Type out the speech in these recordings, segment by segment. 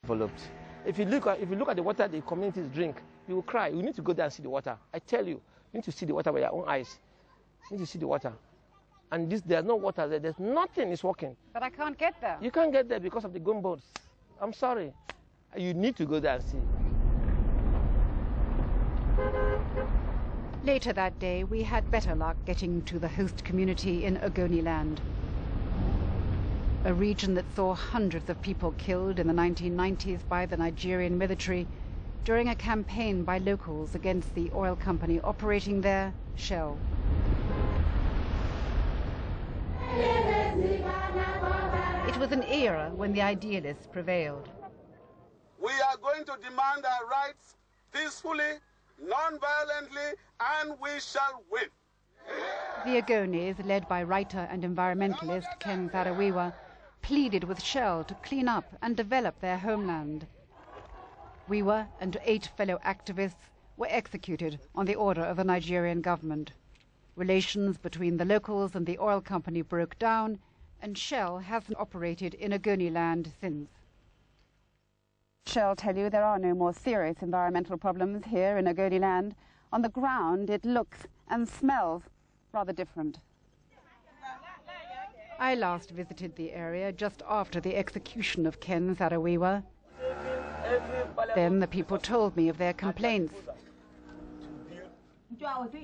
Developed. If you look at the water the communities drink, you will cry. You need to go there and see the water. I tell you, you need to see the water with your own eyes. You need to see the water. And there's no water there. There's nothing is working. But I can't get there. You can't get there because of the gunboats. I'm sorry. You need to go there and see. Later that day, we had better luck getting to the host community in Ogoniland, a region that saw hundreds of people killed in the 1990s by the Nigerian military during a campaign by locals against the oil company operating there, Shell. It was an era when the idealists prevailed. We are going to demand our rights peacefully, non-violently, and we shall win. The Ogonis, led by writer and environmentalist Ken Saro-Wiwa, pleaded with Shell to clean up and develop their homeland. Wiwa and 8 fellow activists were executed on the order of the Nigerian government. Relations between the locals and the oil company broke down, and Shell hasn't operated in Ogoniland since. Shell tell you there are no more serious environmental problems here in Ogoniland. On the ground, it looks and smells rather different. I last visited the area just after the execution of Ken Saro-Wiwa. Then the people told me of their complaints,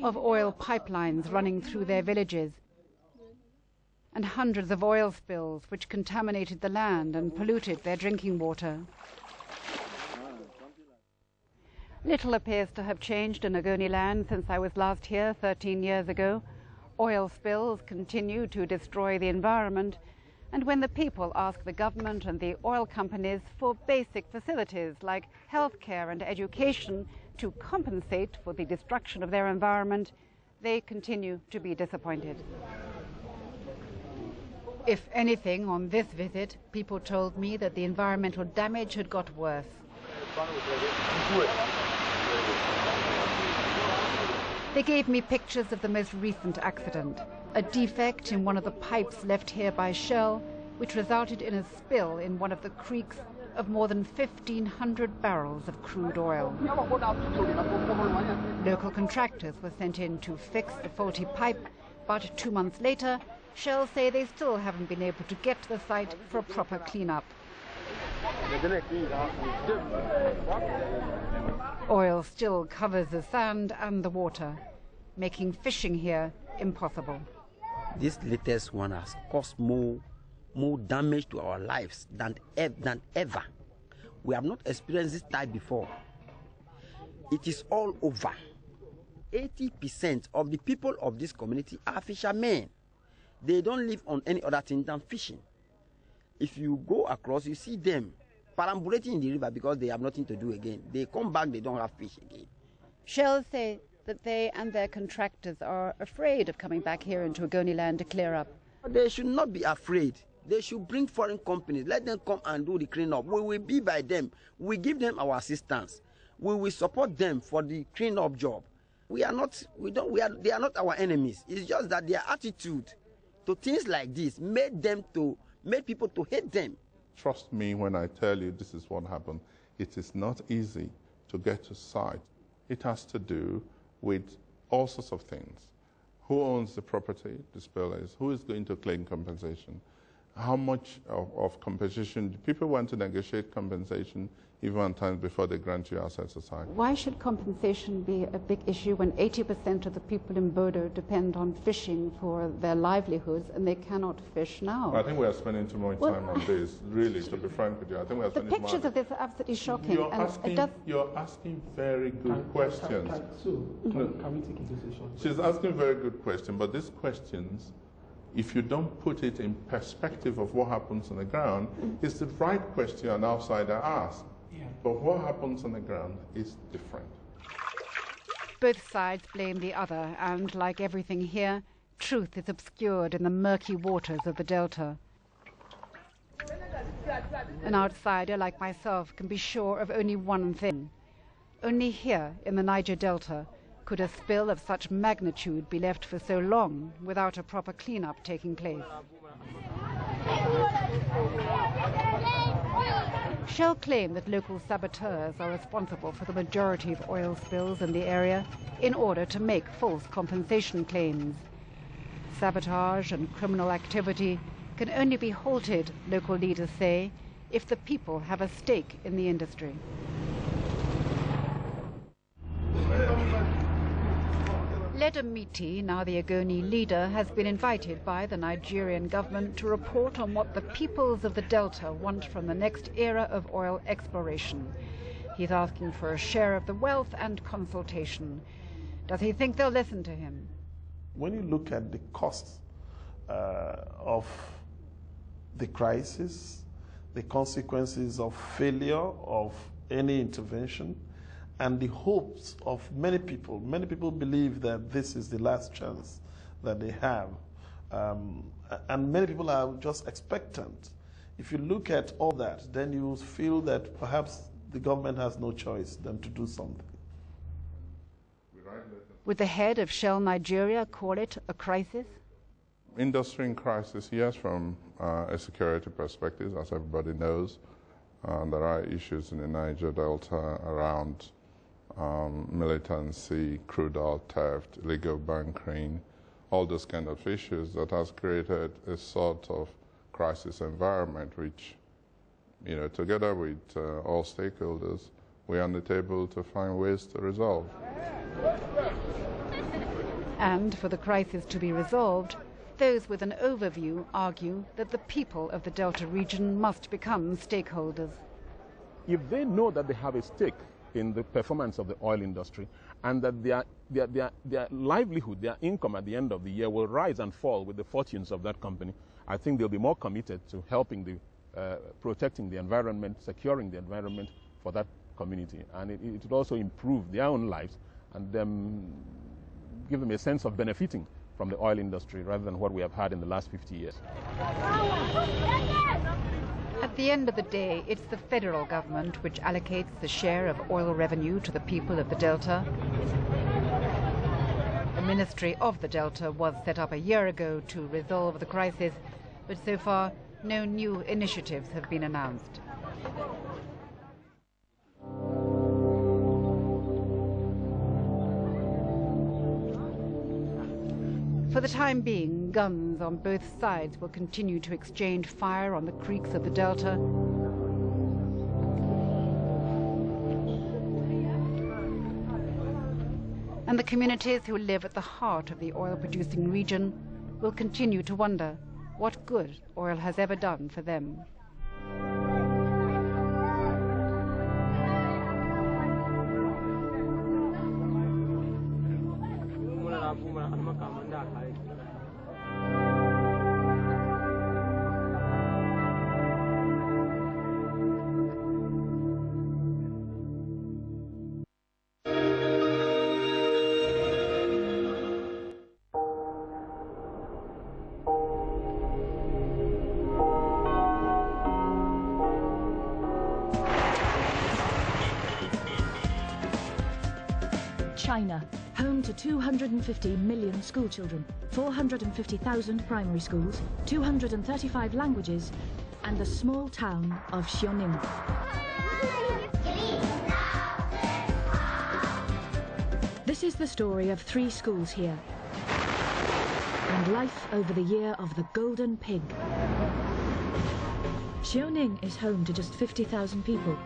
of oil pipelines running through their villages, and hundreds of oil spills which contaminated the land and polluted their drinking water. Little appears to have changed in Ogoniland since I was last here 13 years ago. Oil spills continue to destroy the environment, and when the people ask the government and the oil companies for basic facilities like healthcare and education to compensate for the destruction of their environment, they continue to be disappointed. If anything, on this visit, people told me that the environmental damage had got worse. They gave me pictures of the most recent accident, a defect in one of the pipes left here by Shell, which resulted in a spill in one of the creeks of more than 1,500 barrels of crude oil. Local contractors were sent in to fix the faulty pipe, but 2 months later, Shell say they still haven't been able to get to the site for a proper clean-up. Oil still covers the sand and the water, making fishing here impossible. This latest one has caused more damage to our lives than ever. We have not experienced this type before. It is all over. 80% of the people of this community are fishermen. They don't live on any other thing than fishing. If you go across, you see them perambulating in the river because they have nothing to do again. They come back, they don't have fish again. Shell say that they and their contractors are afraid of coming back here into Ogoniland to clear up. They should not be afraid. They should bring foreign companies. Let them come and do the cleanup. We will be by them. We give them our assistance. We will support them for the cleanup job. They are not our enemies. It's just that their attitude to things like this made people to hate them. Trust me when I tell you this is what happened. It is not easy to get to site. It has to do with all sorts of things. Who owns the property, the spillers? Who is going to claim compensation? How much of compensation? People want to negotiate compensation even at times before they grant you assets aside. Why should compensation be a big issue when 80% of the people in Bodo depend on fishing for their livelihoods and they cannot fish now? I think we are spending too much time on this, really, to be frank with you. I think we are spending the pictures of this are absolutely shocking. You're asking very good questions. Can we take a decision? She's asking very good questions, but these questions, if you don't put it in perspective of what happens on the ground, it's the right question an outsider asks. Yeah. But what happens on the ground is different. Both sides blame the other, and like everything here, truth is obscured in the murky waters of the Delta. An outsider like myself can be sure of only one thing. Only here in the Niger Delta could a spill of such magnitude be left for so long without a proper cleanup taking place. Shell claim that local saboteurs are responsible for the majority of oil spills in the area in order to make false compensation claims. Sabotage and criminal activity can only be halted, local leaders say, if the people have a stake in the industry. Ledamiti, now the Ogoni leader, has been invited by the Nigerian government to report on what the peoples of the Delta want from the next era of oil exploration. He's asking for a share of the wealth and consultation. Does he think they'll listen to him? When you look at the costs of the crisis, the consequences of failure of any intervention, and the hopes of many people believe that this is the last chance that they have. And many people are just expectant. If you look at all that, then you feel that perhaps the government has no choice than to do something. Would the head of Shell Nigeria call it a crisis? Industry in crisis, yes, from a security perspective, as everybody knows. There are issues in the Niger Delta around militancy, crude oil theft, illegal bunkering, all those kind of issues that has created a sort of crisis environment which, you know, together with all stakeholders, we're on the table to find ways to resolve. And for the crisis to be resolved, those with an overview argue that the people of the Delta region must become stakeholders. If they know that they have a stake in the performance of the oil industry and that their livelihood, their income at the end of the year will rise and fall with the fortunes of that company, I think they'll be more committed to helping protecting the environment, securing the environment for that community. And it would also improve their own lives and give them a sense of benefiting from the oil industry rather than what we have had in the last 50 years. At the end of the day, it's the federal government which allocates the share of oil revenue to the people of the Delta. The Ministry of the Delta was set up a year ago to resolve the crisis, but so far no new initiatives have been announced. For the time being, guns on both sides will continue to exchange fire on the creeks of the Delta. And the communities who live at the heart of the oil-producing region will continue to wonder what good oil has ever done for them. China, home to 250 million schoolchildren, 450,000 primary schools, 235 languages, and the small town of Xiaoning. This is the story of 3 schools here, and life over the year of the Golden Pig. Xiaoning is home to just 50,000 people,